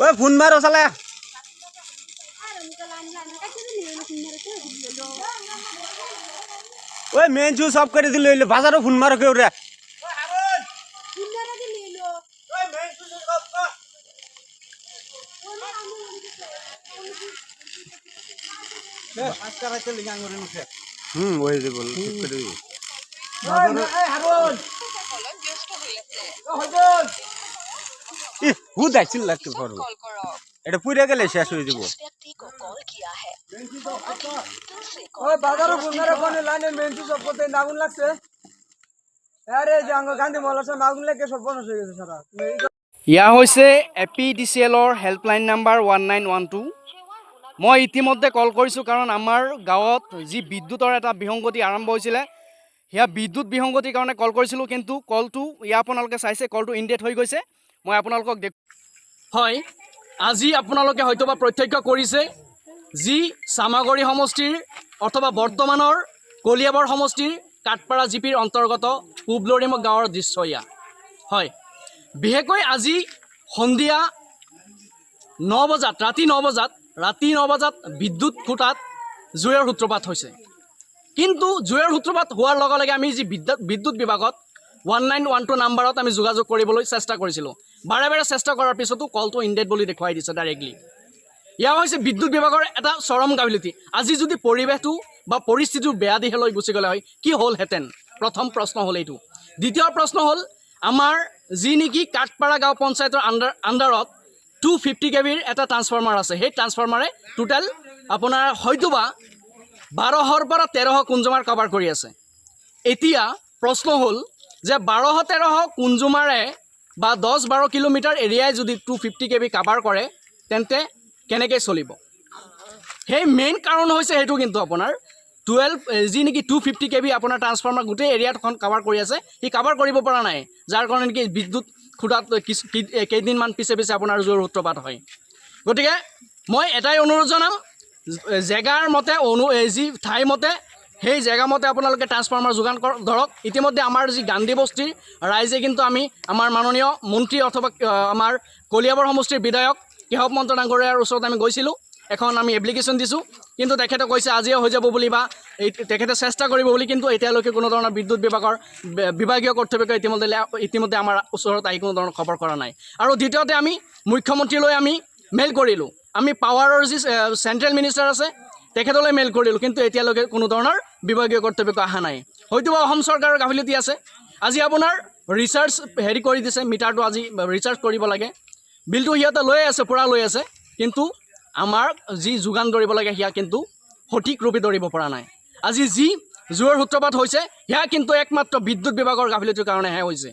ওই ফোন মারো চালা ওই মেন সুইচ অফ করে দিল বাজারও ফোন মারো কেউ রে ওই যে বল ঠিক করে দিবি হু দেখছিল লাগতে পারবো এটা পুড়ে গেলে শেষ হয়ে যাব ওই বাজারও বুনারে কোনে লাইনে মেনচু সব করতে আগুন লাগছে আরে জাঙ্গ গান্ধী মলাসে আগুন লাগে সব বন্ধ হয়ে গেছে সারা ইয়া হৈছে APDCLৰ হেল্পলাইন নাম্বাৰ 1912 মই ইতিমধ্যে কল কৰিছোঁ কাৰণ আমাৰ গাঁৱত যি বিদ্যুতৰ এটা বিসংগতি আৰম্ভ হৈছিলে সেয়া বিদ্যুৎ বিসংগতিৰ কাৰণে কল কৰিছিলোঁ কিন্তু কলটো ইয়া আপোনালোকে চাইছে কলটো ইনডেট হৈ গৈছে মই আপোনালোকক হয় আজি আপোনালোকে হয়তোবা প্ৰত্যক্ষ কৰিছে যি চামাগুৰি সমষ্টিৰ অথবা বৰ্তমানৰ কলিয়াবৰ সমষ্টিৰ কাঠপাৰা জিপিৰ অন্তৰ্গত পূবলৰিমুখ গাঁৱৰ দৃশ্য ইয়া হয় বিশেষকৈ আজি সন্ধিয়া 9 বজাত ৰাতি 9 বজাত বিদ্যুৎ খুঁটাত জুইৰ সূত্ৰপাত হৈছে কিন্তু জুইৰ সূত্ৰপাত হোৱাৰ লগে লগে আমি যি বিদ্যুৎ বিভাগত 1912 নাম্বাৰত আমি যোগাযোগ কৰিবলৈ চেষ্টা কৰিছিলোঁ বাৰে বাৰে চেষ্টা কৰাৰ পিছতো কলটো ইনডেট বুলি দেখুৱাই দিছে ডাইৰেক্টলি ইয়া হৈছে বিদ্যুৎ বিভাগৰ এটা চৰম গাফিলতি আজি যদি পৰিৱেশটো বা পৰিস্থিতিটো বেয়া দিশলৈ গুচি গ'লে হয় কি হ'লহেঁতেন প্ৰথম প্ৰশ্ন হ'ল এইটো দ্বিতীয় প্ৰশ্ন হ'ল আমাৰ যি নেকি কাঠপাৰা গাঁও পঞ্চায়তৰ আণ্ডাৰত 250 kVৰ এটা ট্ৰান্সফৰ্মাৰ আছে সেই ট্ৰান্সফৰ্মাৰে টোটেল আপোনাৰ হয়তোবা 1200ৰ পৰা 1300 কনজিউমাৰ কভাৰ কৰি আছে এতিয়া প্ৰশ্ন হ'ল যে 1200-1300 কনজিউমাৰে বা 10-12 কিলোমিটাৰ এৰিয়াই যদি 250 kV কভাৰ কৰে তেন্তে কেনেকৈ চলিব সেই মেইন কাৰণ হৈছে সেইটো কিন্তু আপোনাৰ 12 যি নেকি 250 kV আপোনাৰ ট্ৰান্সফৰ্মাৰ গোটেই এৰিয়াখন কভাৰ কৰি আছে সি কভাৰ কৰিব পৰা নাই যাৰ কাৰণে নেকি বিদ্যুৎ খুঁটাত কেইদিনমান পিছে আপোনাৰ জুইৰ সূত্ৰপাত হয় গতিকে মই এটাই অনুৰোধ জনাম জেগাৰ মতে যি ঠাই মতে সেই জেগা মতে আপোনালোকে ট্ৰান্সফৰ্মাৰ যোগান ধৰক ইতিমধ্যে আমাৰ যি গান্ধী বস্তিৰ ৰাইজে কিন্তু আমি আমাৰ মাননীয় মন্ত্ৰী অথবা আমাৰ কলিয়াবৰ সমষ্টিৰ বিধায়ক কেশৱ মহন্ত ডাঙৰীয়াৰ ওচৰত আমি গৈছিলোঁ এখন আমি এপ্লিকেশ্যন দিছোঁ কিন্তু তেখেতে কৈছে আজিয়ে হৈ যাব বুলি বা তেখেতে চেষ্টা কৰিব বুলি কিন্তু এতিয়ালৈকে কোনো ধৰণৰ বিদ্যুৎ বিভাগৰ বিভাগীয় কৰ্তৃপক্ষ ইতিমধ্যে আমাৰ ওচৰত আহি কোনো ধৰণৰ খবৰ কৰা নাই আৰু দ্বিতীয়তে আমি মুখ্যমন্ত্ৰীলৈ আমি মেইল কৰিলোঁ আমি পাৱাৰৰ যি চেণ্ট্ৰেল মিনিষ্টাৰ আছে তেখেতলৈ মেইল কৰিলোঁ কিন্তু এতিয়ালৈকে কোনো ধৰণৰ বিভাগীয় কৰ্তৃপক্ষ অহা নাই হয়তো অসম চৰকাৰৰ গাফিলতি আছে আজি আপোনাৰ ৰিচাৰ্জ হেৰি কৰি দিছে মিটাৰটো আজি ৰিচাৰ্জ কৰিব লাগে বিলটো সিহঁতে লৈ আছে পূৰা লৈ আছে কিন্তু আমাৰ যি যোগান ধৰিব লাগে সেয়া কিন্তু সঠিক ৰূপে ধৰিব পৰা নাই আজি যি জুইৰ সূত্ৰপাত হৈছে সেয়া কিন্তু একমাত্ৰ বিদ্যুৎ বিভাগৰ গাফিলতিৰ কাৰণেহে হৈছে